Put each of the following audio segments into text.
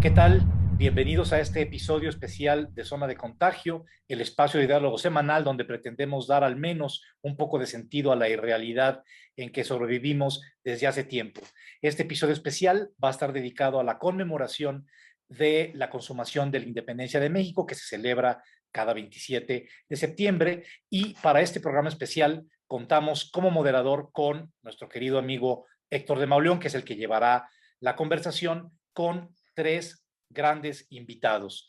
¿Qué tal? Bienvenidos a este episodio especial de Zona de Contagio, el espacio de diálogo semanal donde pretendemos dar al menos un poco de sentido a la irrealidad en que sobrevivimos desde hace tiempo. Este episodio especial va a estar dedicado a la conmemoración de la consumación de la independencia de México, que se celebra cada 27 de septiembre. Y para este programa especial contamos como moderador con nuestro querido amigo Héctor de Mauleón, que es el que llevará la conversación con tres grandes invitados: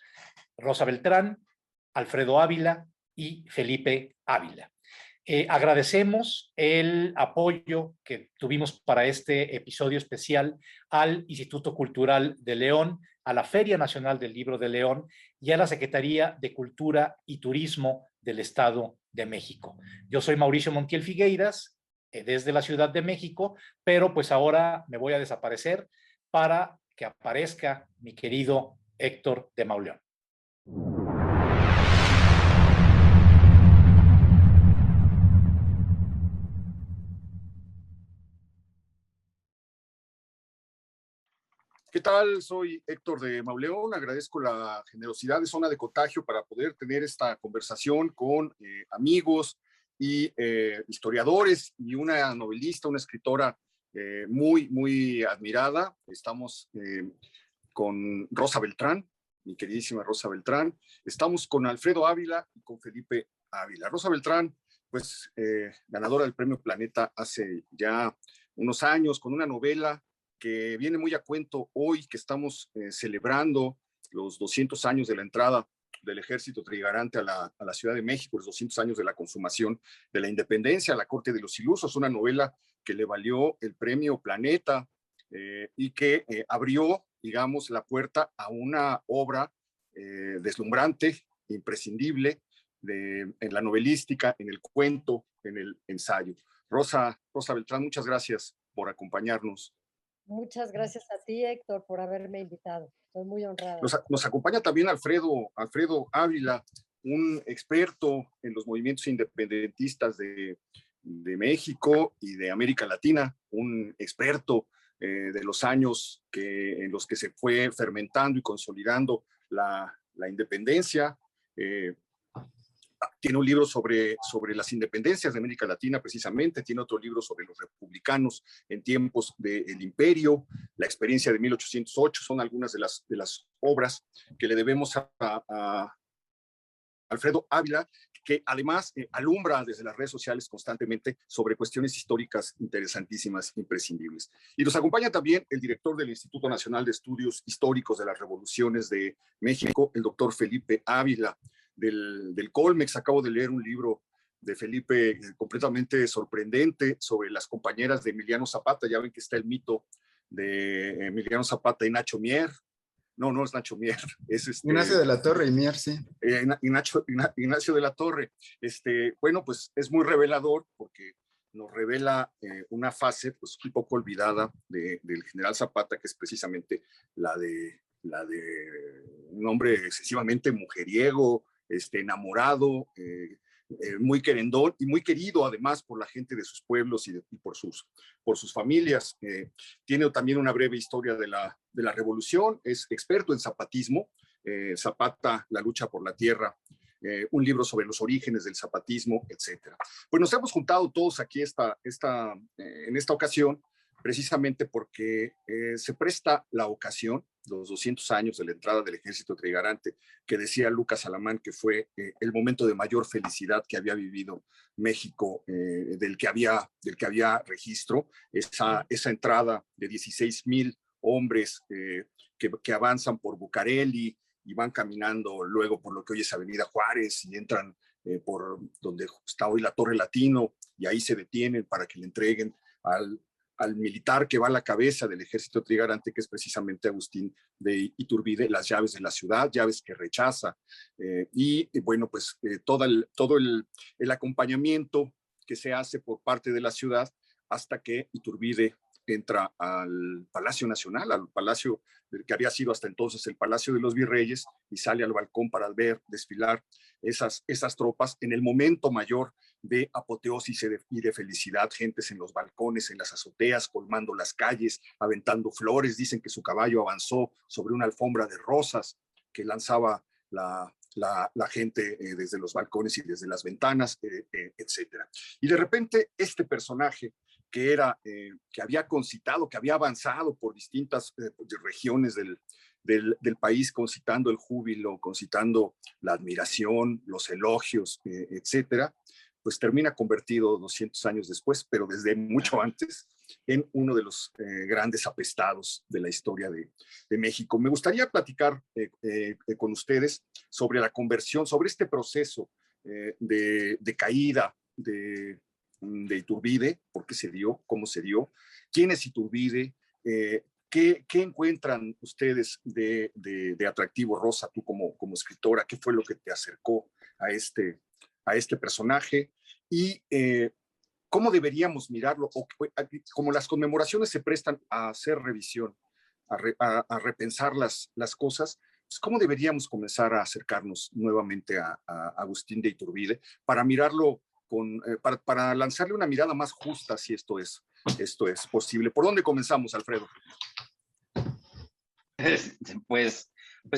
Rosa Beltrán, Alfredo Ávila y Felipe Ávila. Agradecemos el apoyo que tuvimos para este episodio especial al Instituto Cultural de León, a la Feria Nacional del Libro de León y a la Secretaría de Cultura y Turismo del Estado de México. Yo soy Mauricio Montiel Figueiras, desde la Ciudad de México, pero pues ahora me voy a desaparecer para que aparezca mi querido Héctor de Mauleón. ¿Qué tal? Soy Héctor de Mauleón. Agradezco la generosidad de Zona de Contagio para poder tener esta conversación con amigos y historiadores y una novelista, una escritora muy admirada. Estamos con Rosa Beltrán, mi queridísima Rosa Beltrán. Estamos con Alfredo Ávila y con Felipe Ávila. Rosa Beltrán, pues ganadora del Premio Planeta hace ya unos años con una novela que viene muy a cuento hoy que estamos celebrando los 200 años de la entrada del ejército trigarante a la Ciudad de México, los 200 años de la consumación de la independencia, La Corte de los Ilusos, una novela que le valió el premio Planeta y que abrió, digamos, la puerta a una obra deslumbrante, imprescindible, en la novelística, en el cuento, en el ensayo. Rosa Beltrán, muchas gracias por acompañarnos. Muchas gracias a ti, Héctor, por haberme invitado. Estoy muy honrada. Nos acompaña también Alfredo Ávila, un experto en los movimientos independentistas de México y de América Latina, un experto de los años en los que se fue fermentando y consolidando la independencia. Tiene un libro sobre las independencias de América Latina, precisamente. Tiene otro libro sobre los republicanos en tiempos del imperio, la experiencia de 1808. Son algunas de las obras que le debemos a Alfredo Ávila, que además alumbra desde las redes sociales constantemente sobre cuestiones históricas interesantísimas, imprescindibles. Y nos acompaña también el director del Instituto Nacional de Estudios Históricos de las Revoluciones de México, el doctor Felipe Ávila, del Colmex. Acabo de leer un libro de Felipe completamente sorprendente sobre las compañeras de Emiliano Zapata. Ya ven que está el mito de Emiliano Zapata y Nacho Mier. No es Nacho Mier, es Ignacio de la Torre y Mier, sí. Ignacio de la Torre. Bueno, pues es muy revelador porque nos revela una fase pues un poco olvidada del general Zapata, que es precisamente la de un hombre excesivamente mujeriego, enamorado, muy querendón y muy querido además por la gente de sus pueblos y por sus familias. Tiene también una breve historia de la revolución, es experto en zapatismo, Zapata, la lucha por la tierra, un libro sobre los orígenes del zapatismo, etc. Pues nos hemos juntado todos aquí en esta ocasión precisamente porque se presta la ocasión, los 200 años de la entrada del ejército trigarante, que decía Lucas Alamán que fue el momento de mayor felicidad que había vivido México, del que había registro, esa entrada de 16,000 hombres que avanzan por Bucareli y van caminando luego por lo que hoy es Avenida Juárez y entran por donde está hoy la Torre Latino y ahí se detienen para que le entreguen al militar que va a la cabeza del ejército trigarante, que es precisamente Agustín de Iturbide, las llaves de la ciudad, llaves que rechaza. Bueno, pues todo el acompañamiento que se hace por parte de la ciudad hasta que Iturbide entra al Palacio Nacional, al palacio que había sido hasta entonces el Palacio de los Virreyes, y sale al balcón para ver desfilar esas tropas en el momento mayor de apoteosis y de felicidad, gentes en los balcones, en las azoteas, colmando las calles, aventando flores. Dicen que su caballo avanzó sobre una alfombra de rosas que lanzaba la gente desde los balcones y desde las ventanas, etc. Y de repente este personaje que había concitado, que había avanzado por distintas regiones del país, concitando el júbilo, concitando la admiración, los elogios, etcétera, pues termina convertido 200 años después, pero desde mucho antes, en uno de los grandes apestados de la historia de México. Me gustaría platicar con ustedes sobre la conversión, sobre este proceso de caída de Iturbide, por qué se dio, cómo se dio, quién es Iturbide, ¿qué encuentran ustedes de atractivo, Rosa, tú como escritora? ¿Qué fue lo que te acercó a este personaje? Y cómo deberíamos mirarlo, o como las conmemoraciones se prestan a hacer revisión, a repensar las cosas, pues cómo deberíamos comenzar a acercarnos nuevamente a Agustín de Iturbide para mirarlo para lanzarle una mirada más justa, si esto es posible. ¿Por dónde comenzamos, Alfredo? Pues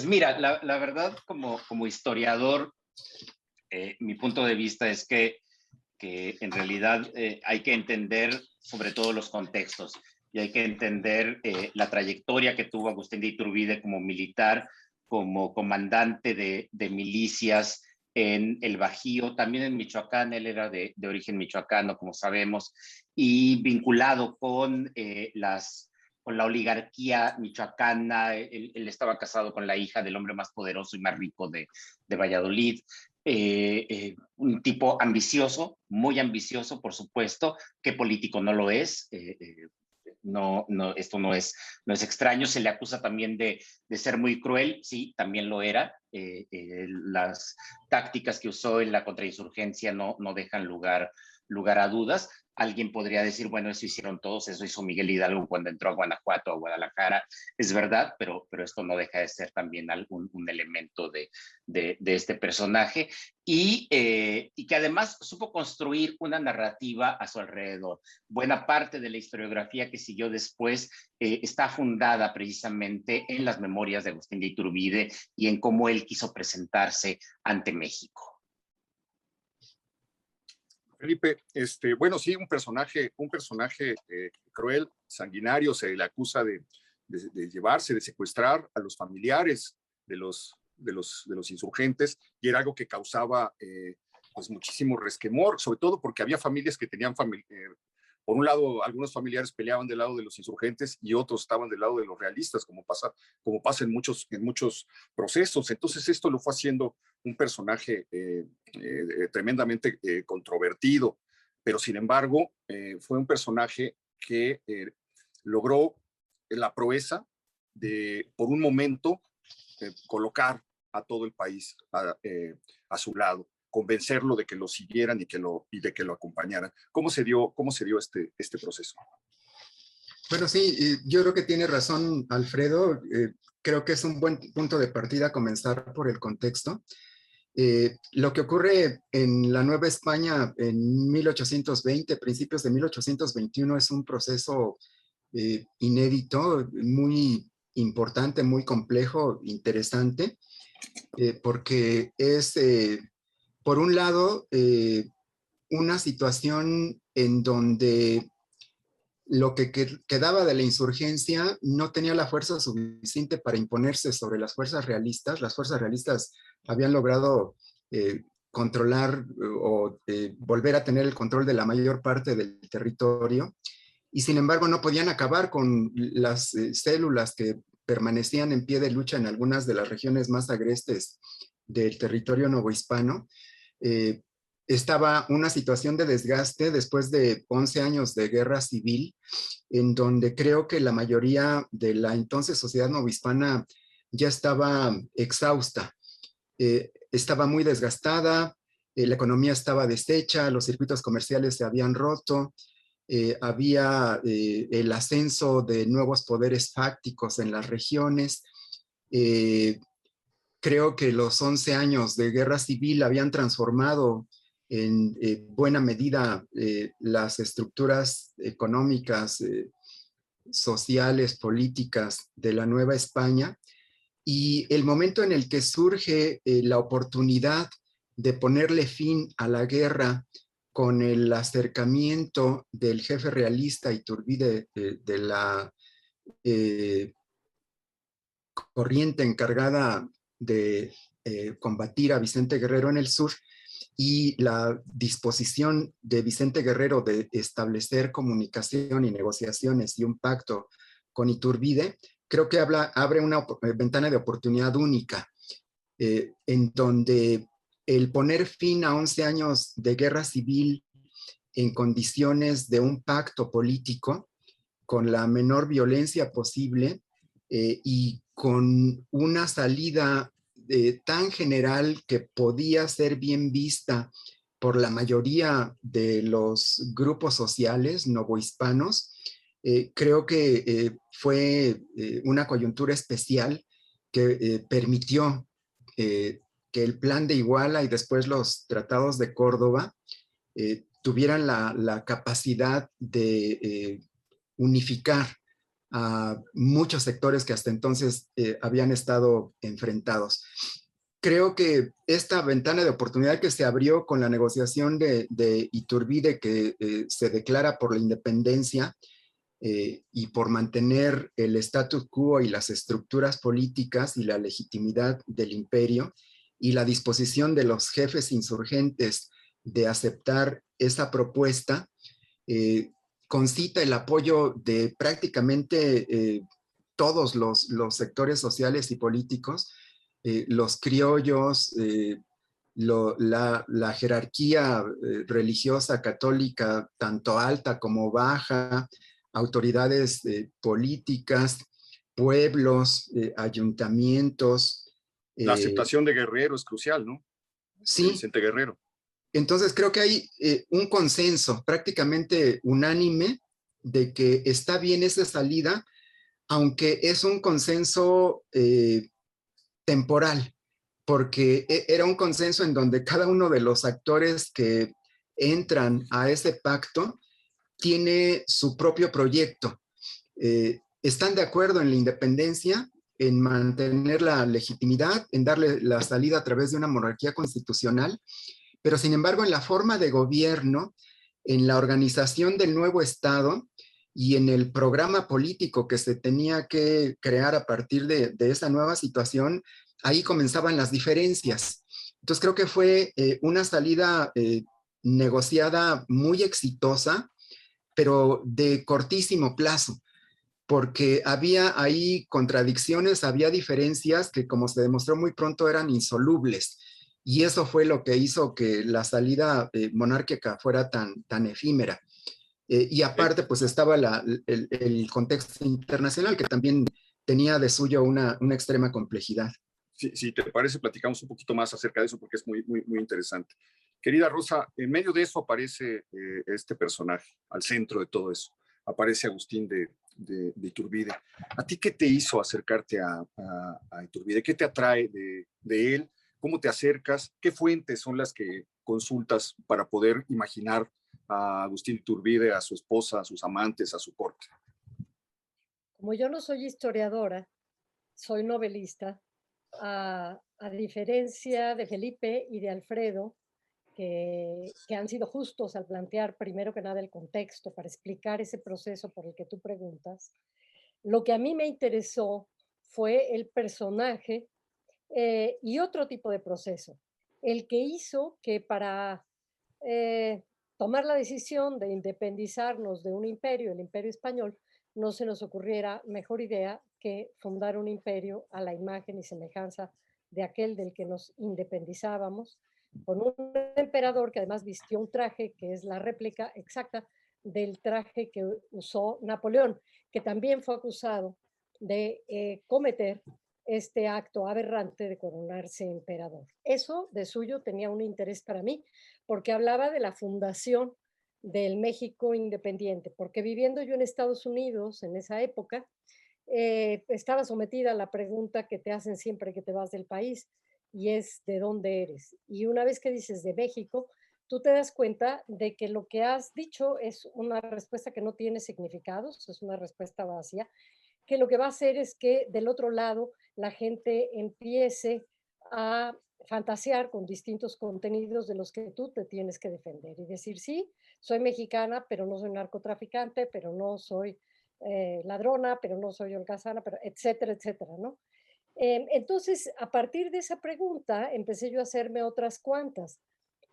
mira, la verdad, como historiador, mi punto de vista es que en realidad hay que entender sobre todo los contextos y hay que entender la trayectoria que tuvo Agustín de Iturbide como militar, como comandante de milicias en el Bajío, también en Michoacán. Él era de origen michoacano, como sabemos, y vinculado con la oligarquía michoacana. Él estaba casado con la hija del hombre más poderoso y más rico de Valladolid. Un tipo ambicioso, muy ambicioso, por supuesto. ¿Qué político no lo es? No, esto no es extraño. Se le acusa también de ser muy cruel. Sí, también lo era. Las tácticas que usó en la contrainsurgencia no dejan lugar a dudas. Alguien podría decir, bueno, eso hicieron todos, eso hizo Miguel Hidalgo cuando entró a Guanajuato o a Guadalajara. Es verdad, pero esto no deja de ser también un elemento de este personaje, y que además supo construir una narrativa a su alrededor. Buena parte de la historiografía que siguió después está fundada precisamente en las memorias de Agustín de Iturbide y en cómo él quiso presentarse ante México. Felipe, bueno, sí, un personaje cruel, sanguinario. Se le acusa de llevarse, de secuestrar a los familiares de los insurgentes, y era algo que causaba pues muchísimo resquemor, sobre todo porque había familias que tenían por un lado, algunos familiares peleaban del lado de los insurgentes y otros estaban del lado de los realistas, como pasa en muchos procesos. Entonces esto lo fue haciendo un personaje tremendamente controvertido, pero sin embargo fue un personaje que logró la proeza de, por un momento, colocar a todo el país a su lado, convencerlo de que lo siguieran y de que lo acompañaran. ¿Cómo se dio este proceso? Bueno, sí, yo creo que tiene razón Alfredo. Creo que es un buen punto de partida comenzar por el contexto. Lo que ocurre en la Nueva España en 1820, principios de 1821, es un proceso inédito, muy importante, muy complejo, interesante, porque es, por un lado, una situación en donde lo que quedaba de la insurgencia no tenía la fuerza suficiente para imponerse sobre las fuerzas realistas. Las fuerzas realistas habían logrado controlar o volver a tener el control de la mayor parte del territorio, y sin embargo no podían acabar con las células que permanecían en pie de lucha en algunas de las regiones más agrestes del territorio novohispano. Estaba una situación de desgaste después de 11 años de guerra civil, en donde creo que la mayoría de la entonces sociedad novohispana ya estaba exhausta, estaba muy desgastada, la economía estaba deshecha, los circuitos comerciales se habían roto, había el ascenso de nuevos poderes fácticos en las regiones. Creo que los 11 años de guerra civil habían transformado en buena medida las estructuras económicas, sociales, políticas de la Nueva España, y el momento en el que surge la oportunidad de ponerle fin a la guerra con el acercamiento del jefe realista Iturbide de la corriente encargada de combatir a Vicente Guerrero en el sur, y la disposición de Vicente Guerrero de establecer comunicación y negociaciones y un pacto con Iturbide, creo que abre una ventana de oportunidad única, en donde el poner fin a 11 años de guerra civil en condiciones de un pacto político con la menor violencia posible, y con una salida tan general que podía ser bien vista por la mayoría de los grupos sociales novohispanos, creo que fue una coyuntura especial que permitió que el Plan de Iguala y después los tratados de Córdoba tuvieran la capacidad de unificar a muchos sectores que hasta entonces habían estado enfrentados. Creo que esta ventana de oportunidad que se abrió con la negociación de Iturbide, que se declara por la independencia y por mantener el status quo y las estructuras políticas y la legitimidad del imperio, y la disposición de los jefes insurgentes de aceptar esa propuesta, concita el apoyo de prácticamente todos los sectores sociales y políticos, los criollos, la jerarquía religiosa católica, tanto alta como baja, autoridades políticas, pueblos, ayuntamientos. La aceptación de Guerrero es crucial, ¿no? De Sí, Vicente Guerrero. entonces creo que hay un consenso prácticamente unánime de que está bien esa salida, aunque es un consenso temporal, porque era un consenso en donde cada uno de los actores que entran a ese pacto tiene su propio proyecto. Están de acuerdo en la independencia, en mantener la legitimidad, en darle la salida a través de una monarquía constitucional, pero sin embargo en la forma de gobierno, en la organización del nuevo Estado y en el programa político que se tenía que crear a partir de esa nueva situación, ahí comenzaban las diferencias. Entonces creo que fue una salida negociada muy exitosa, pero de cortísimo plazo, porque había ahí contradicciones, había diferencias que, como se demostró muy pronto, eran insolubles. Y eso fue lo que hizo que la salida monárquica fuera tan efímera. Y aparte, pues estaba el contexto internacional, que también tenía de suyo una extrema complejidad. Si te parece, platicamos un poquito más acerca de eso porque es muy interesante. Querida Rosa, en medio de eso aparece este personaje, al centro de todo eso. Aparece Agustín de Iturbide. ¿A ti qué te hizo acercarte a Iturbide? ¿Qué te atrae de él? ¿Cómo te acercas? ¿Qué fuentes son las que consultas para poder imaginar a Agustín Iturbide, a su esposa, a sus amantes, a su corte? Como yo no soy historiadora, soy novelista, a diferencia de Felipe y de Alfredo, que han sido justos al plantear primero que nada el contexto para explicar ese proceso por el que tú preguntas, lo que a mí me interesó fue el personaje y otro tipo de proceso, el que hizo que para eh, tomar la decisión de independizarnos de un imperio, el imperio español, no se nos ocurriera mejor idea que fundar un imperio a la imagen y semejanza de aquel del que nos independizábamos, con un emperador que además vistió un traje que es la réplica exacta del traje que usó Napoleón, que también fue acusado de cometer este acto aberrante de coronarse emperador. Eso de suyo tenía un interés para mí, porque hablaba de la fundación del México independiente, porque viviendo yo en Estados Unidos en esa época, estaba sometida a la pregunta que te hacen siempre que te vas del país, y es ¿de dónde eres? Y una vez que dices de México, tú te das cuenta de que lo que has dicho es una respuesta que no tiene significados, es una respuesta vacía, que lo que va a hacer es que del otro lado la gente empiece a fantasear con distintos contenidos de los que tú te tienes que defender y decir, sí, soy mexicana, pero no soy narcotraficante, pero no soy ladrona, pero no soy holgazana, pero etcétera, etcétera, ¿no? Entonces, a partir de esa pregunta, empecé yo a hacerme otras cuantas.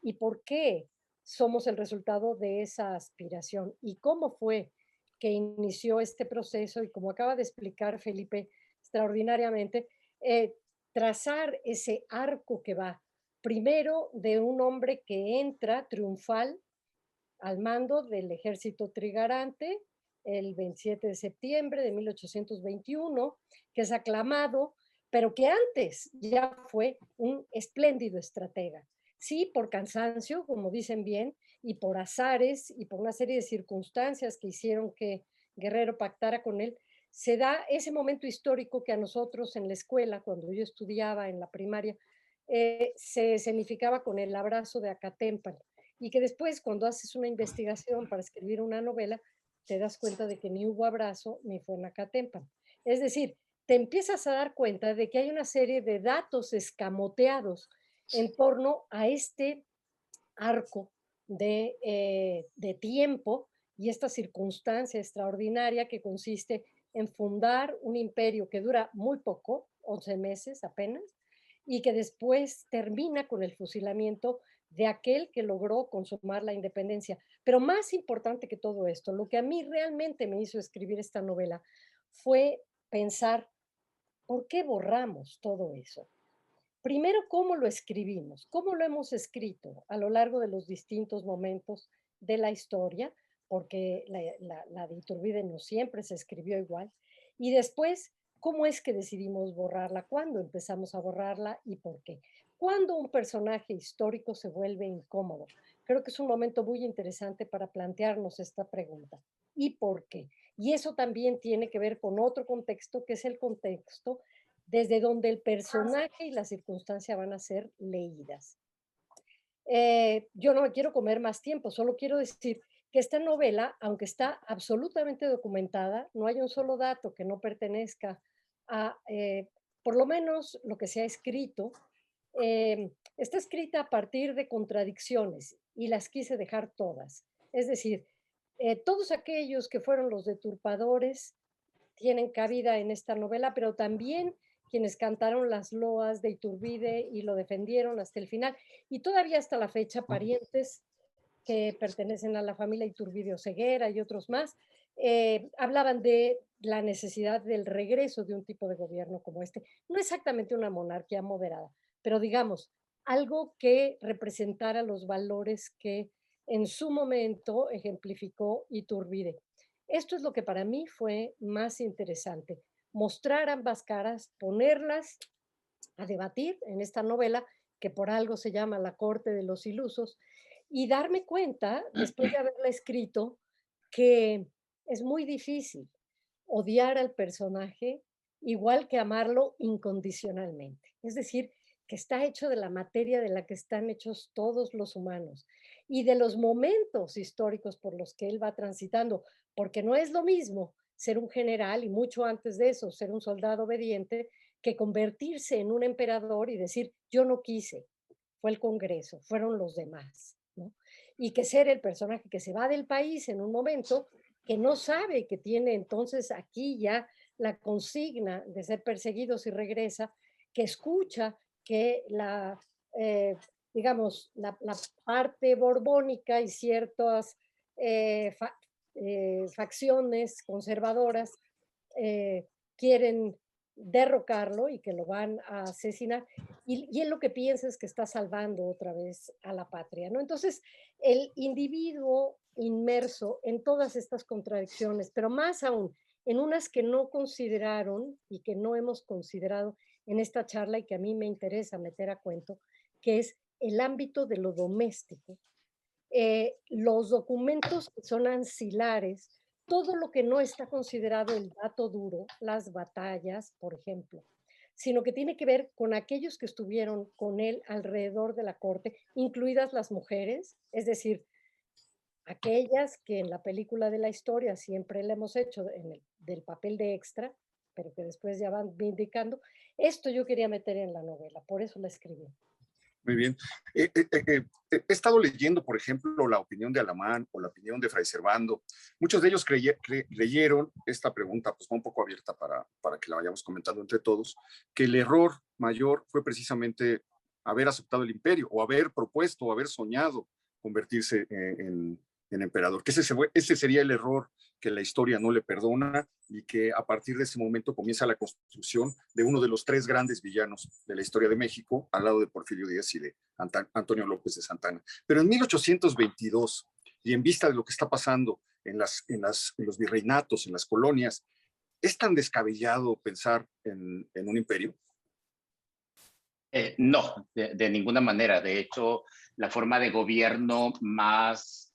¿Y por qué somos el resultado de esa aspiración? ¿Y cómo fue que inició este proceso? Y como acaba de explicar Felipe extraordinariamente, eh, trazar ese arco que va primero de un hombre que entra triunfal al mando del ejército trigarante el 27 de septiembre de 1821, que es aclamado, pero que antes ya fue un espléndido estratega. Sí, por cansancio, como dicen bien, y por azares y por una serie de circunstancias que hicieron que Guerrero pactara con él, se da ese momento histórico que a nosotros en la escuela, cuando yo estudiaba en la primaria, se escenificaba con el abrazo de Acatempan, y que después cuando haces una investigación para escribir una novela, te das cuenta de que ni hubo abrazo ni fue en Acatempan. Es decir, te empiezas a dar cuenta de que hay una serie de datos escamoteados en torno a este arco de tiempo y esta circunstancia extraordinaria que consiste en fundar un imperio que dura muy poco, 11 meses apenas, y que después termina con el fusilamiento de aquel que logró consumar la independencia. Pero más importante que todo esto, lo que a mí realmente me hizo escribir esta novela fue pensar, ¿por qué borramos todo eso? Primero, ¿cómo lo escribimos? ¿Cómo lo hemos escrito a lo largo de los distintos momentos de la historia? Porque la de Iturbide no siempre se escribió igual. Y después, ¿cómo es que decidimos borrarla? ¿Cuándo empezamos a borrarla y por qué? ¿Cuándo un personaje histórico se vuelve incómodo? Creo que es un momento muy interesante para plantearnos esta pregunta. ¿Y por qué? Y eso también tiene que ver con otro contexto, que es el contexto desde donde el personaje y la circunstancia van a ser leídas. Yo no me quiero comer más tiempo, solo quiero decir que esta novela, aunque está absolutamente documentada, no hay un solo dato que no pertenezca a, por lo menos, lo que se ha escrito. Está escrita a partir de contradicciones y las quise dejar todas. Es decir, todos aquellos que fueron los deturpadores tienen cabida en esta novela, pero también quienes cantaron las loas de Iturbide y lo defendieron hasta el final. Y todavía hasta la fecha, parientes que pertenecen a la familia Iturbide Oseguera y otros más, hablaban de la necesidad del regreso de un tipo de gobierno como este. No exactamente una monarquía moderada, pero digamos, algo que representara los valores que en su momento ejemplificó Iturbide. Esto es lo que para mí fue más interesante, mostrar ambas caras, ponerlas a debatir en esta novela que por algo se llama La Corte de los Ilusos, y darme cuenta, después de haberla escrito, que es muy difícil odiar al personaje igual que amarlo incondicionalmente. Es decir, que está hecho de la materia de la que están hechos todos los humanos y de los momentos históricos por los que él va transitando, porque no es lo mismo ser un general y mucho antes de eso ser un soldado obediente que convertirse en un emperador y decir, yo no quise, fue el Congreso, fueron los demás, ¿no? Y que ser el personaje que se va del país en un momento que no sabe que tiene entonces aquí ya la consigna de ser perseguido si regresa, que escucha que digamos, la parte borbónica y ciertas eh, fa- facciones conservadoras quieren derrocarlo y que lo van a asesinar. Y él lo que piensa es que está salvando otra vez a la patria, ¿no? Entonces, el individuo inmerso en todas estas contradicciones, pero más aún en unas que no consideraron y que no hemos considerado en esta charla y que a mí me interesa meter a cuento, que es el ámbito de lo doméstico, los documentos que son ancilares, todo lo que no está considerado el dato duro, las batallas, por ejemplo. sino que tiene que ver con aquellos que estuvieron con él alrededor de la corte, incluidas las mujeres, es decir, aquellas que en la película de la historia siempre le hemos hecho del papel de extra, pero que después ya van vindicando. Esto yo quería meter en la novela, por eso la escribí. Muy bien. He estado leyendo, por ejemplo, la opinión de Alamán o la opinión de Fray Servando. Muchos de ellos creyeron, esta pregunta pues va un poco abierta para que la vayamos comentando entre todos, que el error mayor fue precisamente haber aceptado el imperio o haber propuesto o haber soñado convertirse en emperador, que ese sería el error que la historia no le perdona y que a partir de ese momento comienza la construcción de uno de los 3 grandes villanos de la historia de México, al lado de Porfirio Díaz y de Antonio López de Santana. Pero en 1822, y en vista de lo que está pasando en los virreinatos, en las colonias, ¿es tan descabellado pensar en un imperio? No, de ninguna manera. De hecho, la forma de gobierno más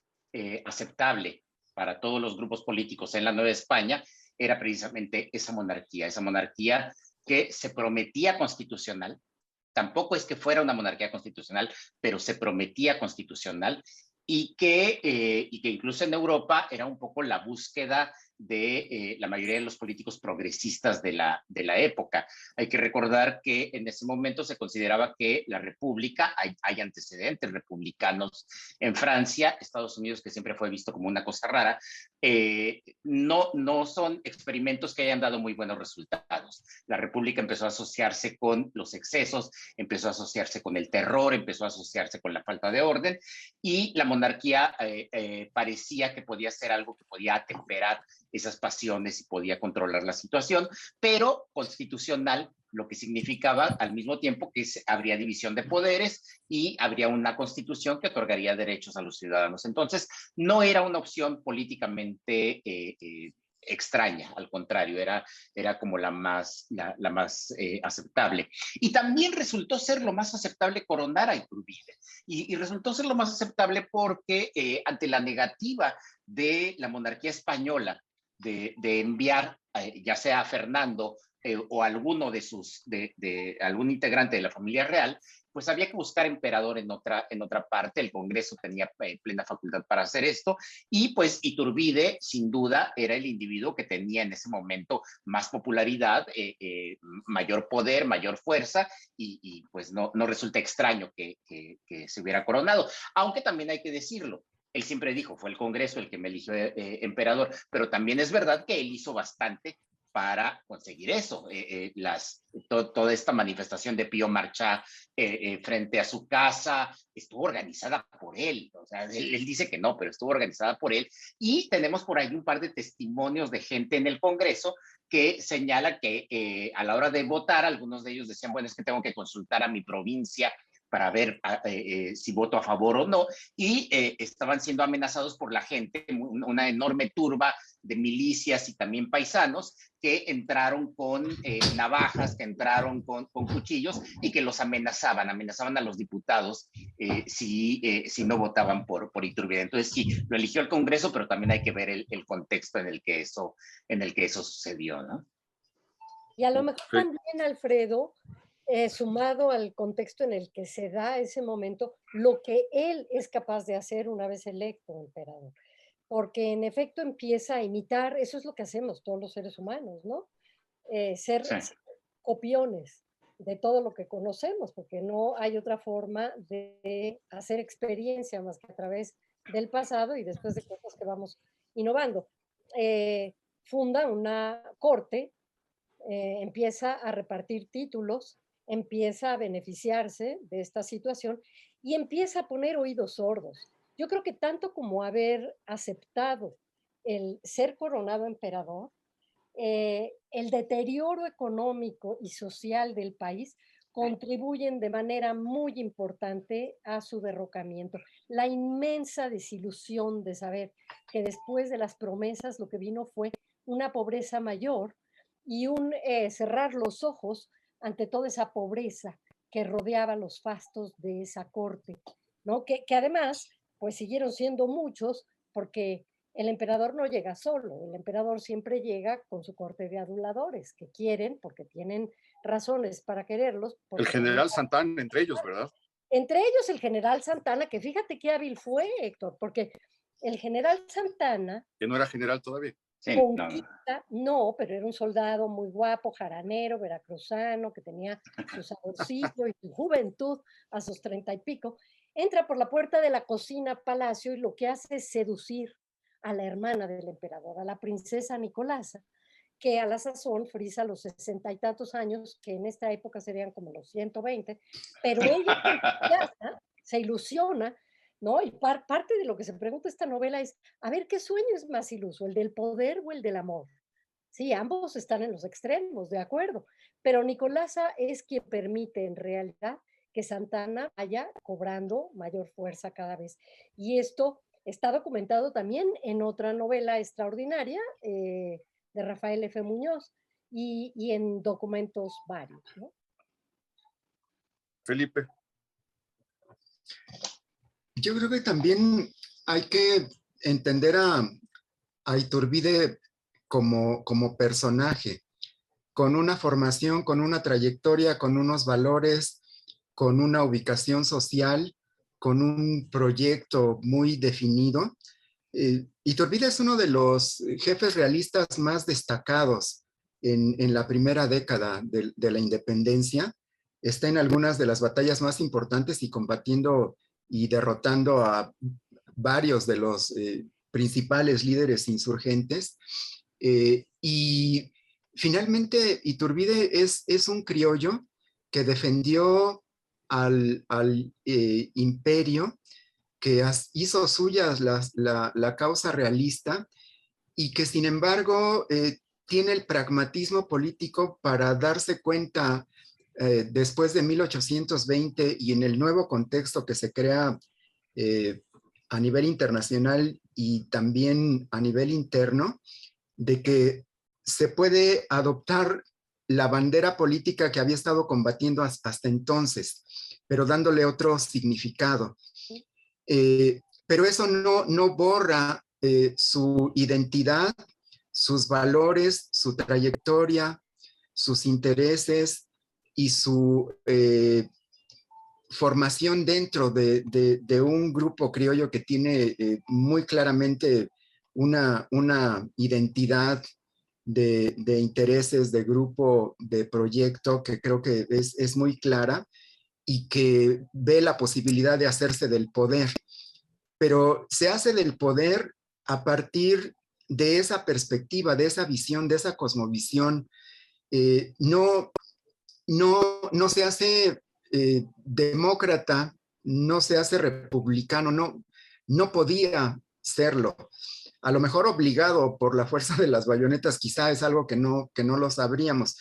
aceptable para todos los grupos políticos en la Nueva España era precisamente esa monarquía que se prometía constitucional. Tampoco es que fuera una monarquía constitucional, pero se prometía constitucional y que incluso en Europa era un poco la búsqueda de la mayoría de los políticos progresistas de la época. Hay que recordar que en ese momento se consideraba que la república, hay antecedentes republicanos en Francia, Estados Unidos, que siempre fue visto como una cosa rara, no son experimentos que hayan dado muy buenos resultados. La república empezó a asociarse con los excesos, empezó a asociarse con el terror, empezó a asociarse con la falta de orden, y la monarquía parecía que podía ser algo que podía atemperar esas pasiones y podía controlar la situación, pero constitucional, lo que significaba al mismo tiempo que habría división de poderes y habría una constitución que otorgaría derechos a los ciudadanos. Entonces, no era una opción políticamente extraña, al contrario, era como la más aceptable. Y también resultó ser lo más aceptable coronar a Iturbide. Y resultó ser lo más aceptable porque ante la negativa de la monarquía española de enviar ya sea a Fernando o alguno de algún integrante de la familia real, pues había que buscar emperador en otra parte. El Congreso tenía plena facultad para hacer esto, y pues Iturbide sin duda era el individuo que tenía en ese momento más popularidad, mayor poder, mayor fuerza, y pues no resulta extraño que se hubiera coronado, aunque también hay que decirlo, él siempre dijo, fue el Congreso el que me eligió emperador, pero también es verdad que él hizo bastante para conseguir eso. Toda esta manifestación de Pío Marchá frente a su casa estuvo organizada por él. O sea, él dice que no, pero estuvo organizada por él. Y tenemos por ahí un par de testimonios de gente en el Congreso que señala que a la hora de votar, algunos de ellos decían, bueno, es que tengo que consultar a mi provincia para ver si voto a favor o no, y estaban siendo amenazados por la gente, una enorme turba de milicias y también paisanos que entraron con navajas, que entraron con cuchillos y que los amenazaban a los diputados si no votaban por Iturbide. Entonces sí, lo eligió el Congreso, pero también hay que ver el contexto en el que eso sucedió, ¿no? Y a lo mejor también, Alfredo, sumado al contexto en el que se da ese momento, lo que él es capaz de hacer una vez electo emperador. Porque en efecto empieza a imitar, eso es lo que hacemos todos los seres humanos, ¿no? Ser copiones de todo lo que conocemos, porque no hay otra forma de hacer experiencia más que a través del pasado y después de cosas que vamos innovando. Funda una corte, empieza a repartir títulos, empieza a beneficiarse de esta situación y empieza a poner oídos sordos. Yo creo que tanto como haber aceptado el ser coronado emperador, el deterioro económico y social del país contribuyen de manera muy importante a su derrocamiento. La inmensa desilusión de saber que después de las promesas lo que vino fue una pobreza mayor y un cerrar los ojos ante toda esa pobreza que rodeaba los fastos de esa corte, ¿no? Que además, pues siguieron siendo muchos porque el emperador no llega solo, el emperador siempre llega con su corte de aduladores que quieren, porque tienen razones para quererlos. El general Santana entre ellos, ¿verdad? Entre ellos el general Santana, que fíjate qué hábil fue, Héctor, porque el general Santana Que no era general todavía. Sí, conquista, no, pero era un soldado muy guapo, jaranero, veracruzano, que tenía su saborcillo y su juventud a sus 30 y pico, entra por la puerta de la cocina a Palacio y lo que hace es seducir a la hermana del emperador, a la princesa Nicolasa, que a la sazón frisa los 60 y tantos años, que en esta época serían como los 120, pero ella se entusiasma, se ilusiona, ¿no? Y parte de lo que se pregunta esta novela es, a ver, ¿qué sueño es más iluso, el del poder o el del amor? Sí, ambos están en los extremos, de acuerdo, pero Nicolasa es quien permite en realidad que Santana vaya cobrando mayor fuerza cada vez. Y esto está documentado también en otra novela extraordinaria, de Rafael F. Muñoz, y en documentos varios, ¿no? Felipe. Yo creo que también hay que entender a Iturbide como personaje, con una formación, con una trayectoria, con unos valores, con una ubicación social, con un proyecto muy definido. Iturbide es uno de los jefes realistas más destacados en la primera década de la independencia. Está en algunas de las batallas más importantes y combatiendo y derrotando a varios de los principales líderes insurgentes. Y finalmente Iturbide es un criollo que defendió al imperio, que hizo suyas la causa realista y que sin embargo tiene el pragmatismo político para darse cuenta después de 1820 y en el nuevo contexto que se crea a nivel internacional y también a nivel interno, de que se puede adoptar la bandera política que había estado combatiendo hasta entonces, pero dándole otro significado. Pero eso no borra su identidad, sus valores, su trayectoria, sus intereses y su formación dentro de un grupo criollo que tiene muy claramente una identidad de intereses, de grupo, de proyecto, que creo que es muy clara y que ve la posibilidad de hacerse del poder. Pero se hace del poder a partir de esa perspectiva, de esa visión, de esa cosmovisión. No se hace demócrata, no se hace republicano, no podía serlo. A lo mejor obligado por la fuerza de las bayonetas, quizá es algo que no lo sabríamos,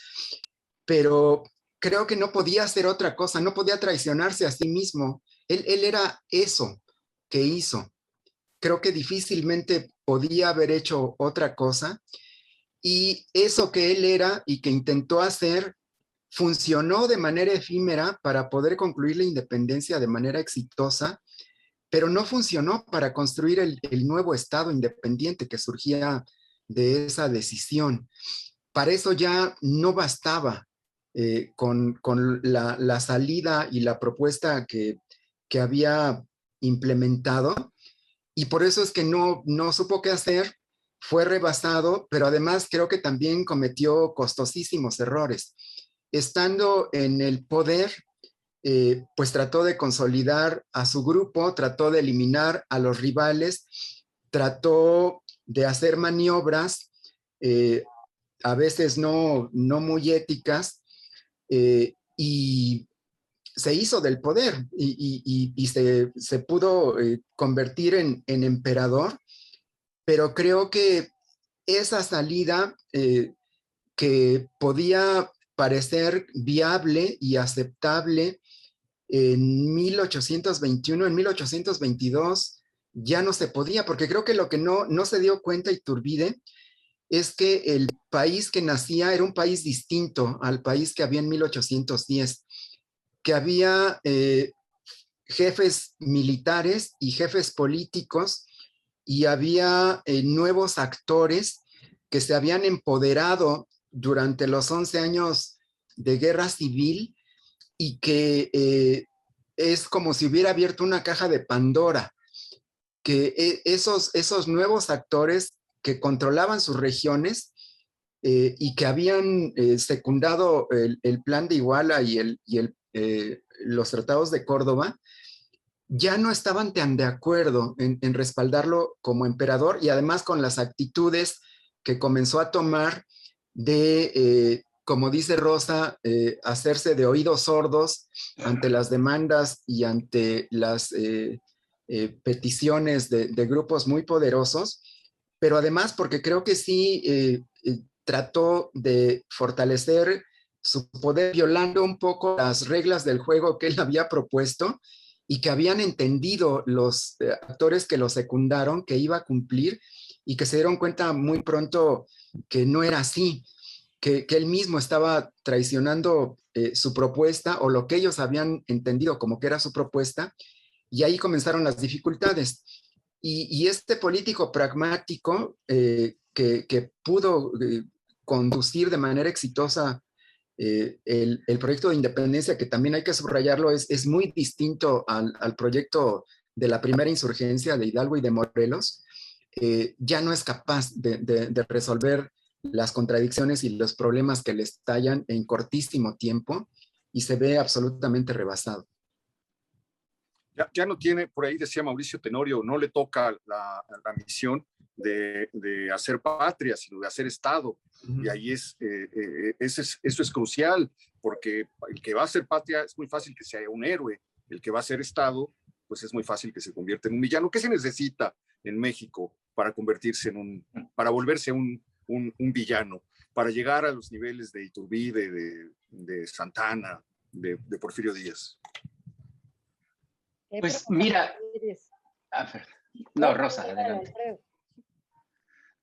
pero creo que no podía hacer otra cosa, no podía traicionarse a sí mismo. Él era eso que hizo. Creo que difícilmente podía haber hecho otra cosa, y eso que él era y que intentó hacer funcionó de manera efímera para poder concluir la independencia de manera exitosa, pero no funcionó para construir el nuevo Estado independiente que surgía de esa decisión. Para eso ya no bastaba con la salida y la propuesta que había implementado, y por eso es que no supo qué hacer, fue rebasado, pero además creo que también cometió costosísimos errores. Estando en el poder, pues trató de consolidar a su grupo, trató de eliminar a los rivales, trató de hacer maniobras, a veces no muy éticas, y se hizo del poder y se pudo convertir en emperador, pero creo que esa salida que podía parecer viable y aceptable en 1821, en 1822 ya no se podía, porque creo que lo que no se dio cuenta Iturbide es que el país que nacía era un país distinto al país que había en 1810, que había jefes militares y jefes políticos y había nuevos actores que se habían empoderado durante los 11 años de guerra civil y que es como si hubiera abierto una caja de Pandora, que esos nuevos actores que controlaban sus regiones y que habían secundado el plan de Iguala y los tratados de Córdoba, ya no estaban tan de acuerdo en respaldarlo como emperador, y además con las actitudes que comenzó a tomar de, como dice Rosa, hacerse de oídos sordos ante las demandas y ante las peticiones de grupos muy poderosos, pero además porque creo que sí trató de fortalecer su poder violando un poco las reglas del juego que él había propuesto y que habían entendido los actores que lo secundaron que iba a cumplir, y que se dieron cuenta muy pronto que no era así, que él mismo estaba traicionando su propuesta, o lo que ellos habían entendido como que era su propuesta, y ahí comenzaron las dificultades. Y este político pragmático que pudo conducir de manera exitosa el proyecto de independencia, que también hay que subrayarlo, es muy distinto al proyecto de la primera insurgencia de Hidalgo y de Morelos. Ya no es capaz de resolver las contradicciones y los problemas que le estallan en cortísimo tiempo, y se ve absolutamente rebasado. Ya no tiene, por ahí decía Mauricio Tenorio, no le toca la misión de hacer patria, sino de hacer Estado. Y ahí eso es crucial, porque el que va a hacer patria es muy fácil que sea un héroe, el que va a hacer Estado, pues es muy fácil que se convierta en un villano. ¿Qué se necesita en México para convertirse para volverse un villano, para llegar a los niveles de Iturbide, de Santana, de Porfirio Díaz? Pues mira, no, Rosa, adelante.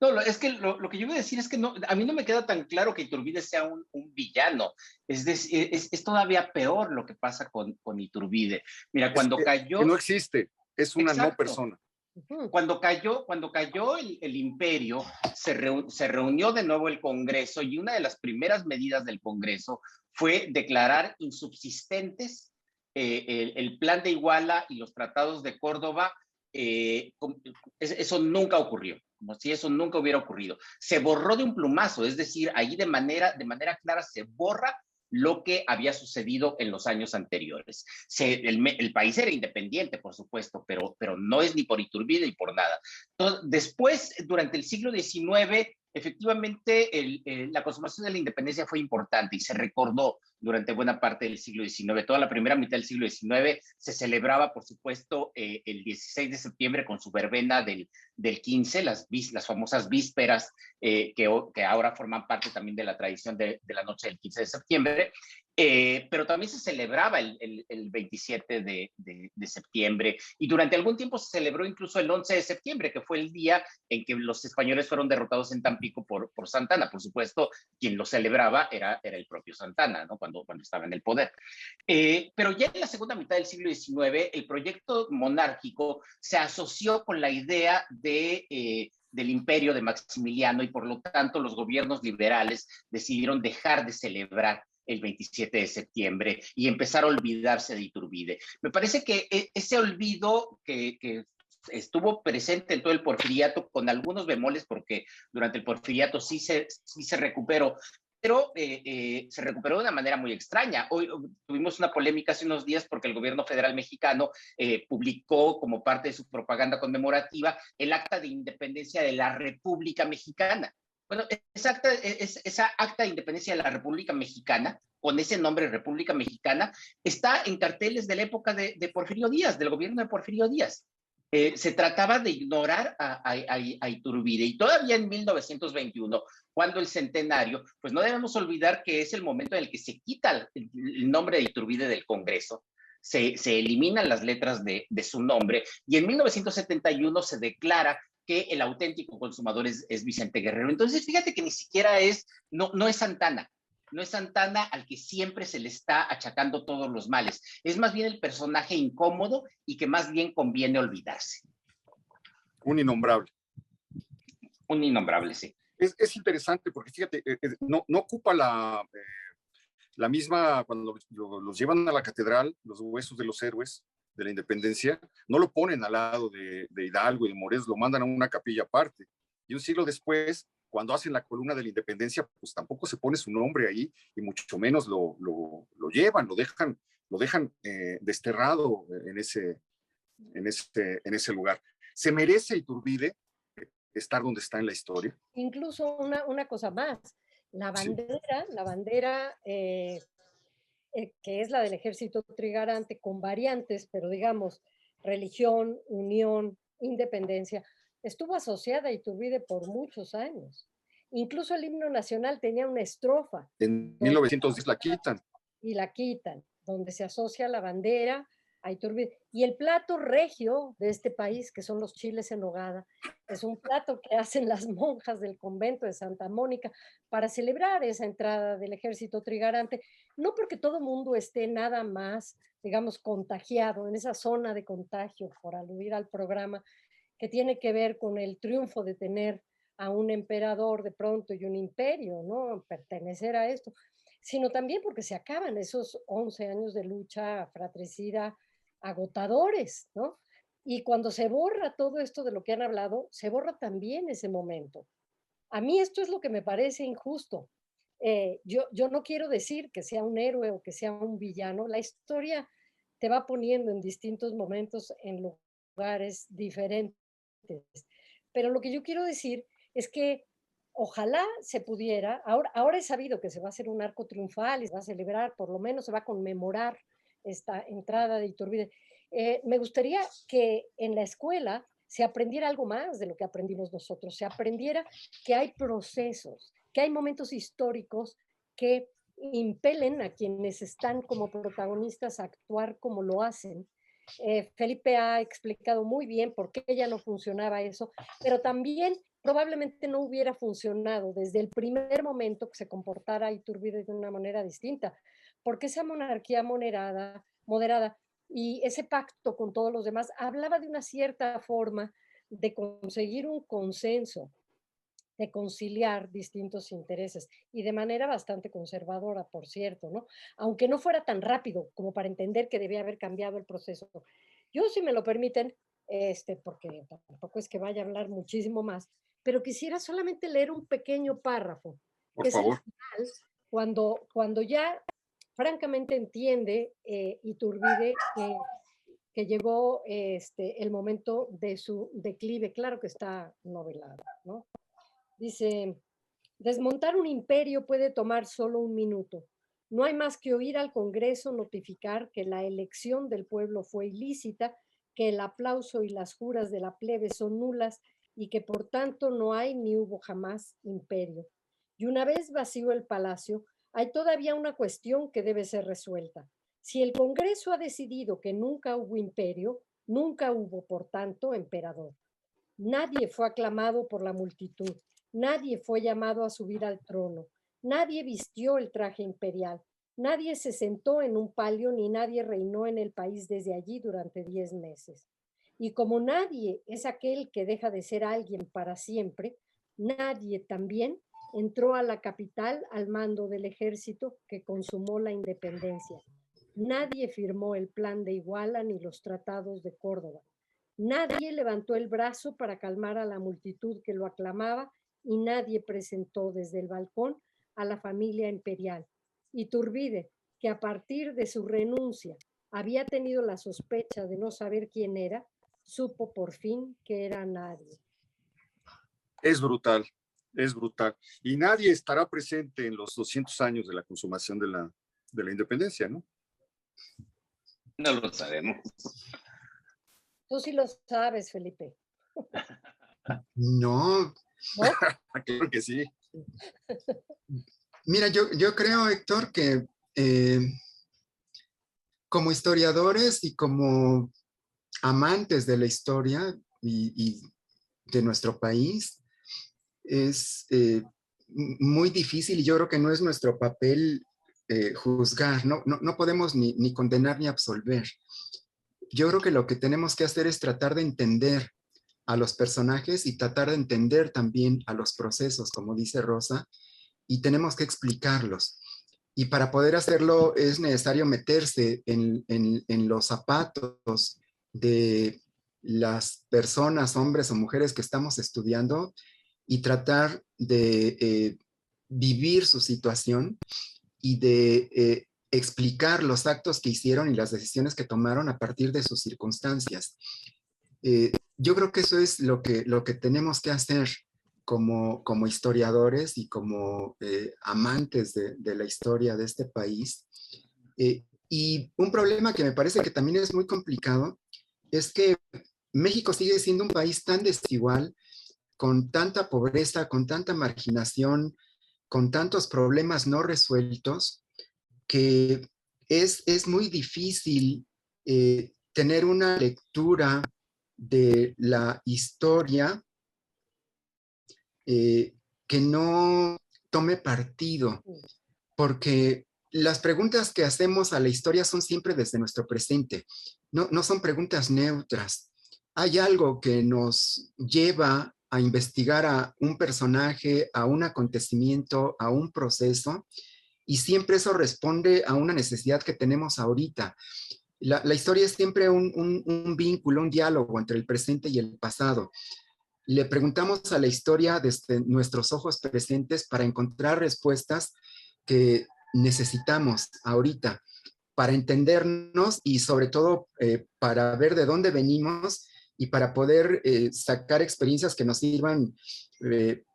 No, es que lo que yo voy a decir es que no, a mí no me queda tan claro que Iturbide sea un villano. Es todavía peor lo que pasa con Iturbide. Mira, cuando cayó... Que no existe, es una no persona. Cuando cayó el imperio, se reunió de nuevo el Congreso, y una de las primeras medidas del Congreso fue declarar insubsistentes el plan de Iguala y los tratados de Córdoba. Eso nunca ocurrió, como si eso nunca hubiera ocurrido. Se borró de un plumazo, es decir, ahí de manera clara se borra lo que había sucedido en los años anteriores. El país era independiente, por supuesto, pero no es ni por Iturbide ni por nada. Entonces, después, durante el siglo XIX, efectivamente, la consumación de la independencia fue importante y se recordó durante buena parte del siglo XIX. Toda la primera mitad del siglo XIX se celebraba, por supuesto, el 16 de septiembre con su verbena del 15, las famosas vísperas que ahora forman parte también de la tradición de la noche del 15 de septiembre. Pero también se celebraba el 27 de septiembre, y durante algún tiempo se celebró incluso el 11 de septiembre, que fue el día en que los españoles fueron derrotados en Tampico por Santana. Por supuesto, quien lo celebraba era el propio Santana, ¿no? Cuando estaba en el poder. Pero ya en la segunda mitad del siglo XIX, el proyecto monárquico se asoció con la idea del imperio de Maximiliano, y por lo tanto los gobiernos liberales decidieron dejar de celebrar el 27 de septiembre y empezar a olvidarse de Iturbide. Me parece que ese olvido que estuvo presente en todo el porfiriato, con algunos bemoles, porque durante el porfiriato sí se recuperó, pero se recuperó de una manera muy extraña. Hoy tuvimos una polémica hace unos días porque el gobierno federal mexicano publicó como parte de su propaganda conmemorativa el acta de independencia de la República Mexicana. Bueno, esa acta de independencia de la República Mexicana, con ese nombre, República Mexicana, está en carteles de la época de Porfirio Díaz, del gobierno de Porfirio Díaz. Se trataba de ignorar a Iturbide, y todavía en 1921, cuando el centenario, pues no debemos olvidar que es el momento en el que se quita el nombre de Iturbide del Congreso, se eliminan las letras de su nombre, y en 1971 se declara que el auténtico consumador es Vicente Guerrero. Entonces, fíjate que ni siquiera no es Santana. No es Santana al que siempre se le está achacando todos los males. Es más bien el personaje incómodo y que más bien conviene olvidarse. Un innombrable. Un innombrable, sí. Es interesante porque fíjate, no ocupa la misma, cuando los llevan a la catedral, los huesos de los héroes de la independencia, no lo ponen al lado de Hidalgo y de Morelos, lo mandan a una capilla aparte. Y un siglo después, cuando hacen la columna de la independencia, pues tampoco se pone su nombre ahí, y mucho menos lo llevan, lo dejan desterrado en ese lugar. ¿Se merece Iturbide estar donde está en la historia? Incluso una cosa más, la bandera que es la del ejército trigarante con variantes, pero digamos, religión, unión, independencia, estuvo asociada a Iturbide por muchos años. Incluso el himno nacional tenía una estrofa. En 1910 la quitan. Y la quitan, donde se asocia la bandera a Iturbide. Y el plato regio de este país, que son los chiles en nogada, es un plato que hacen las monjas del convento de Santa Mónica para celebrar esa entrada del ejército trigarante, no porque todo mundo esté nada más, digamos, contagiado en esa zona de contagio, por aludir al programa, que tiene que ver con el triunfo de tener a un emperador de pronto y un imperio, ¿no? Pertenecer a esto, sino también porque se acaban esos 11 años de lucha fratricida agotadores, ¿no? Y cuando se borra todo esto de lo que han hablado, se borra también ese momento. A mí esto es lo que me parece injusto. Yo no quiero decir que sea un héroe o que sea un villano. La historia te va poniendo en distintos momentos en lugares diferentes. Pero lo que yo quiero decir es que ojalá se pudiera, ahora he sabido que se va a hacer un arco triunfal y se va a celebrar, por lo menos se va a conmemorar esta entrada de Iturbide. Me gustaría que en la escuela se aprendiera algo más de lo que aprendimos nosotros, se aprendiera que hay procesos, que hay momentos históricos que impelen a quienes están como protagonistas a actuar como lo hacen. Felipe ha explicado muy bien por qué ya no funcionaba eso, pero también probablemente no hubiera funcionado desde el primer momento que se comportara Iturbide de una manera distinta, porque esa monarquía moderada y ese pacto con todos los demás hablaba de una cierta forma de conseguir un consenso, de conciliar distintos intereses y de manera bastante conservadora, por cierto, ¿no? Aunque no fuera tan rápido como para entender que debía haber cambiado el proceso. Yo, si me lo permiten, porque tampoco es que vaya a hablar muchísimo más, pero quisiera solamente leer un pequeño párrafo, Por que favor. es el final, cuando ya francamente entiende Iturbide que llegó el momento de su declive. Claro que está novelado, ¿no? Dice, desmontar un imperio puede tomar solo un minuto. No hay más que oír al Congreso notificar que la elección del pueblo fue ilícita, que el aplauso y las juras de la plebe son nulas y que por tanto no hay ni hubo jamás imperio. Y una vez vacío el palacio, hay todavía una cuestión que debe ser resuelta. Si el Congreso ha decidido que nunca hubo imperio, nunca hubo, por tanto, emperador. Nadie fue aclamado por la multitud. Nadie fue llamado a subir al trono. Nadie vistió el traje imperial. Nadie se sentó en un palio ni nadie reinó en el país desde allí durante 10 meses. Y como nadie es aquel que deja de ser alguien para siempre, nadie también entró a la capital al mando del ejército que consumó la independencia. Nadie firmó el plan de Iguala ni los tratados de Córdoba. Nadie levantó el brazo para calmar a la multitud que lo aclamaba y nadie presentó desde el balcón a la familia imperial. Iturbide, que a partir de su renuncia había tenido la sospecha de no saber quién era, supo por fin que era nadie. Es brutal, es brutal. Y nadie estará presente en los 200 años de la consumación de la independencia, ¿no? No lo sabemos. Tú sí lo sabes, Felipe. No. ¿No? Claro que sí. Mira, yo creo, Héctor, que como historiadores y como amantes de la historia y de nuestro país, es muy difícil y yo creo que no es nuestro papel juzgar, no podemos ni condenar ni absolver. Yo creo que lo que tenemos que hacer es tratar de entender a los personajes y tratar de entender también a los procesos, como dice Rosa, y tenemos que explicarlos. Y para poder hacerlo es necesario meterse en los zapatos de las personas, hombres o mujeres que estamos estudiando y tratar de vivir su situación y de explicar los actos que hicieron y las decisiones que tomaron a partir de sus circunstancias. Yo creo que eso es lo que tenemos que hacer como historiadores y como amantes de la historia de este país. Y un problema que me parece que también es muy complicado es que México sigue siendo un país tan desigual, con tanta pobreza, con tanta marginación, con tantos problemas no resueltos, que es muy difícil tener una lectura de la historia que no tome partido, porque las preguntas que hacemos a la historia son siempre desde nuestro presente, no son preguntas neutras. Hay algo que nos lleva a investigar a un personaje, a un acontecimiento, a un proceso, y siempre eso responde a una necesidad que tenemos ahorita. La historia es siempre un vínculo, un diálogo entre el presente y el pasado. Le preguntamos a la historia desde nuestros ojos presentes para encontrar respuestas que necesitamos ahorita para entendernos y sobre todo para ver de dónde venimos y para poder sacar experiencias que nos sirvan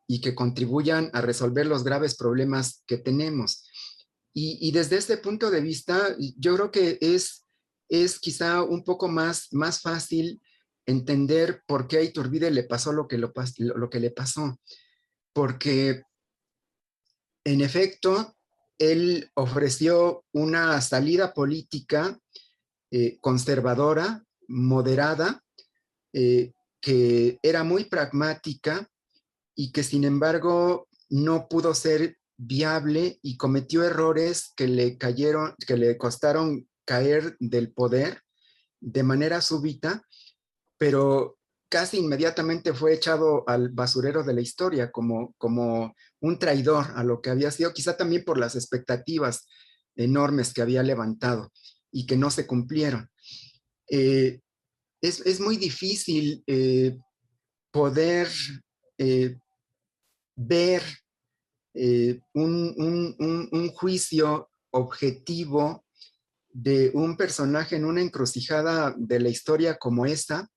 y que contribuyan a resolver los graves problemas que tenemos. Y desde este punto de vista, yo creo que es quizá un poco más fácil entender por qué a Iturbide le pasó lo que le pasó. Porque, en efecto, él ofreció una salida política conservadora, moderada, que era muy pragmática y que sin embargo no pudo ser viable y cometió errores que le costaron caer del poder de manera súbita, pero casi inmediatamente fue echado al basurero de la historia como un traidor a lo que había sido, quizá también por las expectativas enormes que había levantado y que no se cumplieron. Eh, es muy difícil poder eh, ver un juicio objetivo de un personaje en una encrucijada de la historia como esta,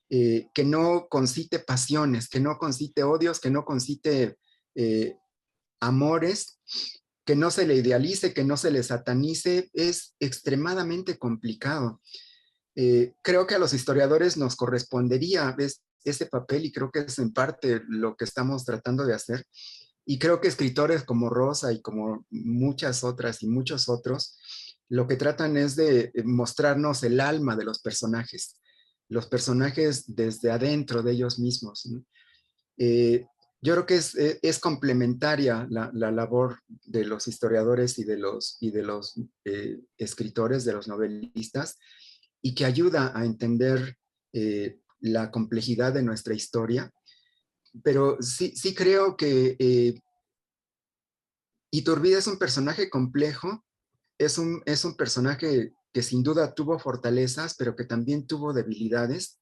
que no concite pasiones, que no concite odios, que no concite amores, que no se le idealice, que no se le satanice, es extremadamente complicado. Creo que a los historiadores nos correspondería ese papel y creo que es en parte lo que estamos tratando de hacer. Y creo que escritores como Rosa y como muchas otras y muchos otros, lo que tratan es de mostrarnos el alma de los personajes desde adentro de ellos mismos, ¿no? Yo creo que es complementaria la labor de los historiadores y de los escritores, de los novelistas, y que ayuda a entender la complejidad de nuestra historia. Pero sí creo que Iturbide es un personaje complejo, es un personaje que sin duda tuvo fortalezas, pero que también tuvo debilidades,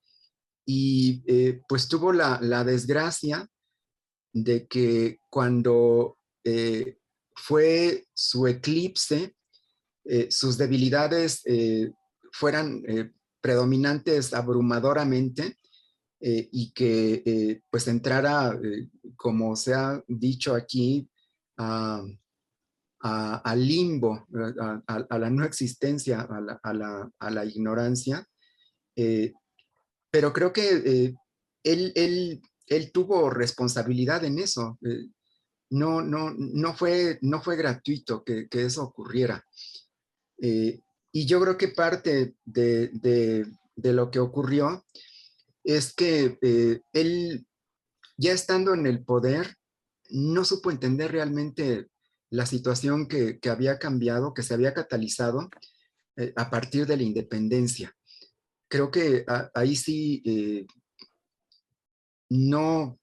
y pues tuvo la desgracia de que cuando fue su eclipse, sus debilidades fueran predominantes abrumadoramente, y que pues entrara, como se ha dicho aquí, al limbo, a la no existencia, a la ignorancia. Eh, pero creo que él tuvo responsabilidad en eso. No fue gratuito que eso ocurriera. Eh, y yo creo que parte de lo que ocurrió es que él, ya estando en el poder, no supo entender realmente la situación que había cambiado, que se había catalizado a partir de la independencia. Creo que ahí sí no,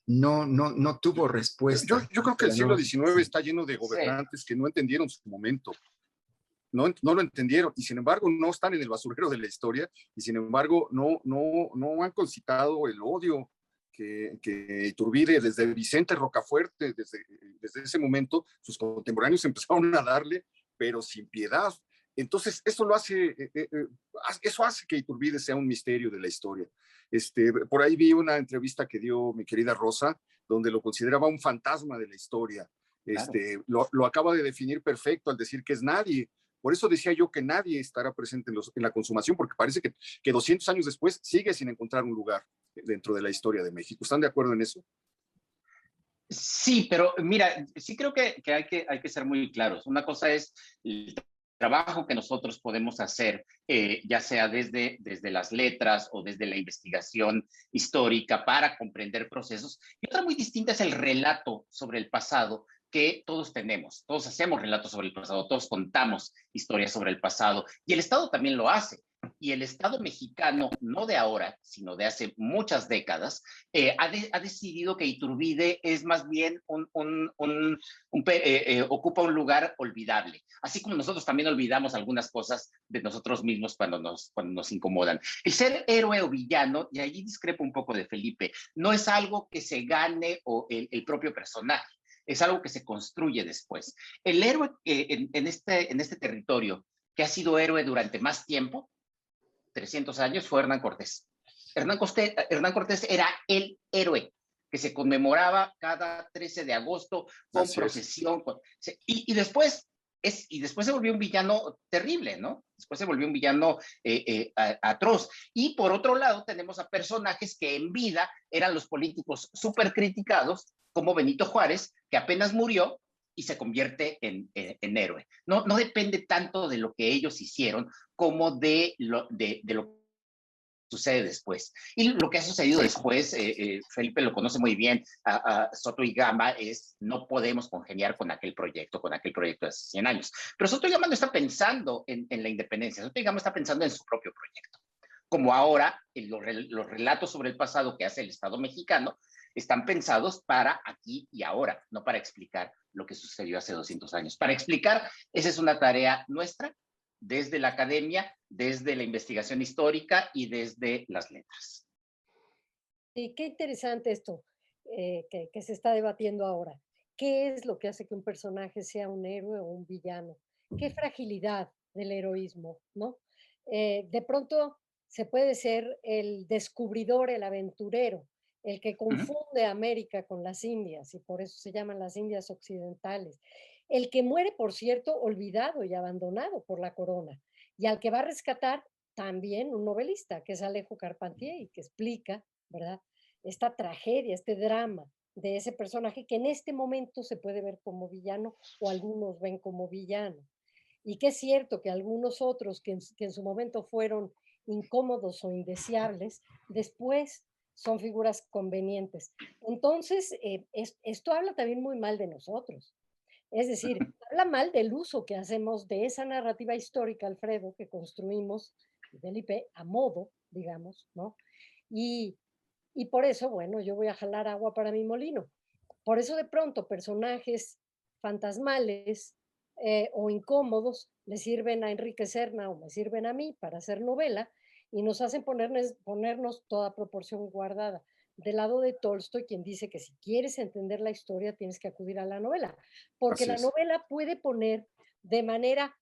no tuvo respuesta. Yo creo que el siglo XIX está lleno de Sí. gobernantes que no entendieron su momento. No lo entendieron y sin embargo no están en el basurero de la historia y sin embargo no han concitado el odio que Iturbide, desde Vicente Rocafuerte, desde ese momento, sus contemporáneos empezaron a darle, pero sin piedad. Entonces, eso hace que Iturbide sea un misterio de la historia. Por ahí vi una entrevista que dio mi querida Rosa, donde lo consideraba un fantasma de la historia. Claro. Lo acaba de definir perfecto al decir que es nadie. Por eso decía yo que nadie estará presente en la consumación, porque parece que 200 años después sigue sin encontrar un lugar dentro de la historia de México. ¿Están de acuerdo en eso? Sí, pero mira, sí creo que hay que ser muy claros. Una cosa es el trabajo que nosotros podemos hacer, ya sea desde las letras o desde la investigación histórica para comprender procesos. Y otra muy distinta es el relato sobre el pasado que todos tenemos. Todos hacemos relatos sobre el pasado, todos contamos historias sobre el pasado y el Estado también lo hace. Y el Estado mexicano, no de ahora, sino de hace muchas décadas, ha decidido que Iturbide es más bien ocupa un lugar olvidable. Así como nosotros también olvidamos algunas cosas de nosotros mismos cuando nos incomodan. El ser héroe o villano, y allí discrepo un poco de Felipe, no es algo que se gane o el propio personaje. Es algo que se construye después. El héroe en este territorio, que ha sido héroe durante más tiempo, 300 años, fue Hernán Cortés. Hernán Cortés era el héroe que se conmemoraba cada 13 de agosto con Así procesión. Y después se volvió un villano terrible, ¿no? Después se volvió un villano atroz. Y por otro lado, tenemos a personajes que en vida eran los políticos súper criticados, como Benito Juárez, que apenas murió y se convierte en héroe. No depende tanto de lo que ellos hicieron como de lo que sucede después. Y lo que ha sucedido después, Felipe lo conoce muy bien, a Soto y Gama, es no podemos congeniar con aquel proyecto de hace 100 años. Pero Soto y Gama no está pensando en la independencia, Soto y Gama está pensando en su propio proyecto. Como ahora, los relatos sobre el pasado que hace el Estado mexicano están pensados para aquí y ahora, no para explicar lo que sucedió hace 200 años. Para explicar, esa es una tarea nuestra, desde la academia, desde la investigación histórica y desde las letras. Y qué interesante esto que se está debatiendo ahora. ¿Qué es lo que hace que un personaje sea un héroe o un villano? Qué fragilidad del heroísmo, ¿no? De pronto se puede ser el descubridor, el aventurero, el que confunde América con las Indias y por eso se llaman las Indias occidentales. El que muere, por cierto, olvidado y abandonado por la corona y al que va a rescatar también un novelista, que es Alejo Carpentier, y que explica, ¿verdad? Esta tragedia, este drama de ese personaje que en este momento se puede ver como villano o algunos ven como villano. Y que es cierto que algunos otros que en su momento fueron incómodos o indeseables, después son figuras convenientes. Entonces, esto habla también muy mal de nosotros. Es decir, habla mal del uso que hacemos de esa narrativa histórica, Alfredo, que construimos, Felipe, a modo, digamos, ¿no? Y, y por eso, bueno, yo voy a jalar agua para mi molino. Por eso de pronto personajes fantasmales o incómodos le sirven a Enrique Serna o me sirven a mí para hacer novela y nos hacen ponernos toda proporción guardada. Del lado de Tolstoy, quien dice que si quieres entender la historia tienes que acudir a la novela, porque Así la es. novela puede poner de manera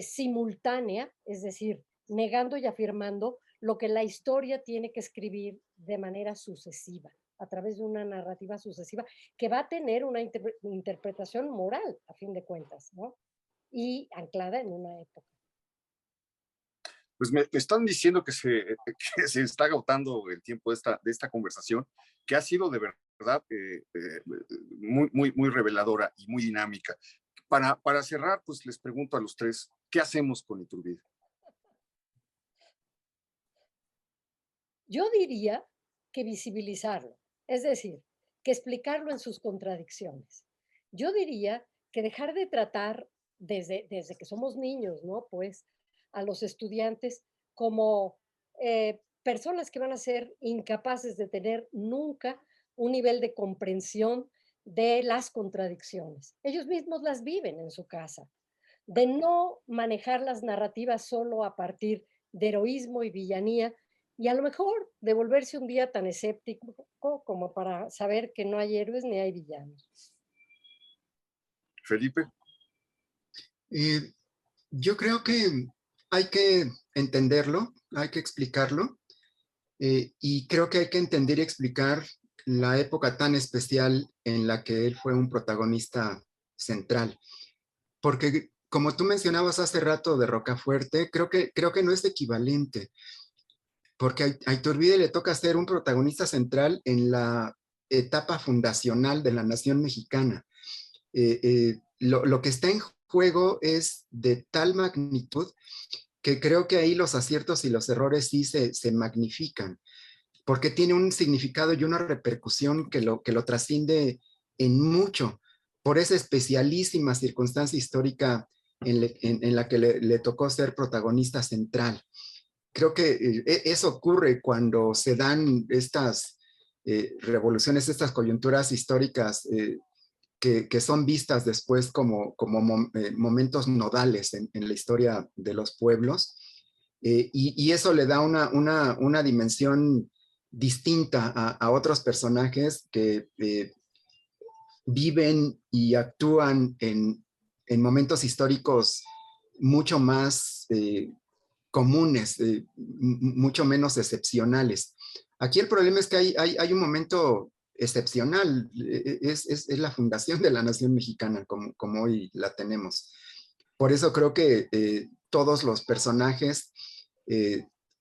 simultánea, es decir, negando y afirmando lo que la historia tiene que escribir de manera sucesiva, a través de una narrativa sucesiva que va a tener una interpretación moral, a fin de cuentas, ¿no? Y anclada en una época. Pues me están diciendo que se está agotando el tiempo de esta conversación, que ha sido de verdad muy reveladora y muy dinámica. Para cerrar, pues les pregunto a los tres, ¿qué hacemos con Iturbide? Yo diría que visibilizarlo, es decir, que explicarlo en sus contradicciones. Yo diría que dejar de tratar desde que somos niños, ¿no? Pues a los estudiantes como personas que van a ser incapaces de tener nunca un nivel de comprensión de las contradicciones. Ellos mismos las viven en su casa, de no manejar las narrativas solo a partir de heroísmo y villanía, y a lo mejor de volverse un día tan escéptico como para saber que no hay héroes ni hay villanos. Felipe. Yo creo que hay que entenderlo, hay que explicarlo, y creo que hay que entender y explicar la época tan especial en la que él fue un protagonista central. Porque como tú mencionabas hace rato de Rocafuerte, creo que no es equivalente, porque a Iturbide le toca ser un protagonista central en la etapa fundacional de la nación mexicana. Lo que está en juego es de tal magnitud que creo que ahí los aciertos y los errores sí se magnifican, porque tiene un significado y una repercusión que lo trasciende en mucho, por esa especialísima circunstancia histórica en la que le tocó ser protagonista central. Creo que eso ocurre cuando se dan estas revoluciones, estas coyunturas históricas que son vistas después como momentos nodales en la historia de los pueblos. Y eso le da una dimensión distinta a otros personajes que viven y actúan en momentos históricos mucho más comunes, mucho menos excepcionales. Aquí el problema es que hay un momento excepcional, es la fundación de la nación mexicana como hoy la tenemos. Por eso creo que todos los personajes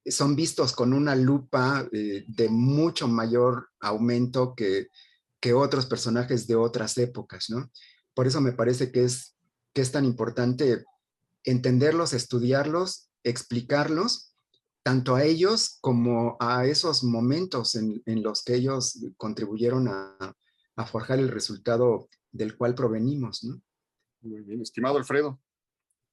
son vistos con una lupa de mucho mayor aumento que otros personajes de otras épocas, ¿no? Por eso me parece que es tan importante entenderlos, estudiarlos, explicarlos, tanto a ellos como a esos momentos en los que ellos contribuyeron a forjar el resultado del cual provenimos, ¿no? Muy bien, estimado Alfredo.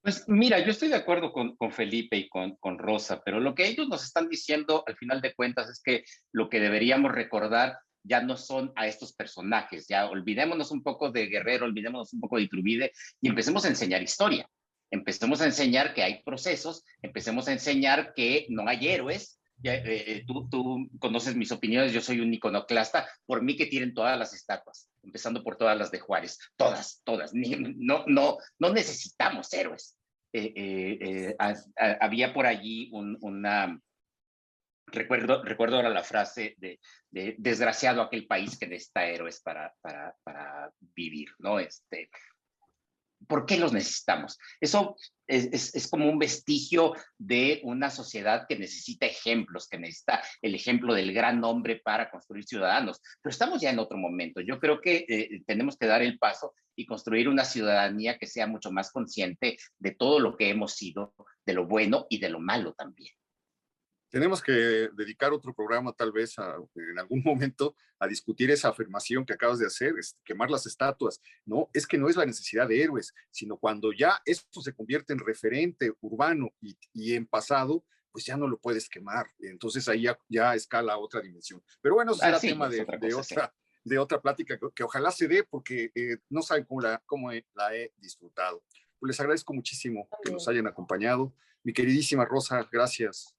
Pues mira, yo estoy de acuerdo con Felipe y con Rosa, pero lo que ellos nos están diciendo al final de cuentas es que lo que deberíamos recordar ya no son a estos personajes, ya olvidémonos un poco de Guerrero, olvidémonos un poco de Iturbide y empecemos a enseñar historia. Empecemos a enseñar que hay procesos, empecemos a enseñar que no hay héroes. Ya, tú conoces mis opiniones, yo soy un iconoclasta, por mí que tiren todas las estatuas, empezando por todas las de Juárez, todas, no necesitamos héroes. Había por allí una... Recuerdo ahora la frase de desgraciado aquel país que necesita héroes para vivir, ¿no? ¿Por qué los necesitamos? Eso es como un vestigio de una sociedad que necesita ejemplos, que necesita el ejemplo del gran hombre para construir ciudadanos. Pero estamos ya en otro momento. Yo creo que tenemos que dar el paso y construir una ciudadanía que sea mucho más consciente de todo lo que hemos sido, de lo bueno y de lo malo también. Tenemos que dedicar otro programa tal vez en algún momento a discutir esa afirmación que acabas de hacer, quemar las estatuas. No, es que no es la necesidad de héroes, sino cuando ya esto se convierte en referente urbano y en pasado, pues ya no lo puedes quemar. Entonces ahí ya escala a otra dimensión. Pero bueno, eso será tema de otra plática que ojalá se dé porque no saben cómo la he disfrutado. Pues les agradezco muchísimo que nos hayan acompañado. Mi queridísima Rosa, gracias.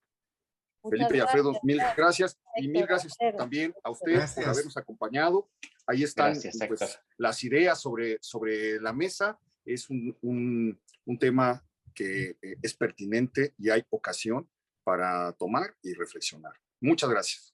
Felipe y Alfredo, mil gracias y mil gracias también a ustedes por habernos acompañado. Ahí están pues, las ideas sobre la mesa. Es un tema que es pertinente y hay ocasión para tomar y reflexionar. Muchas gracias.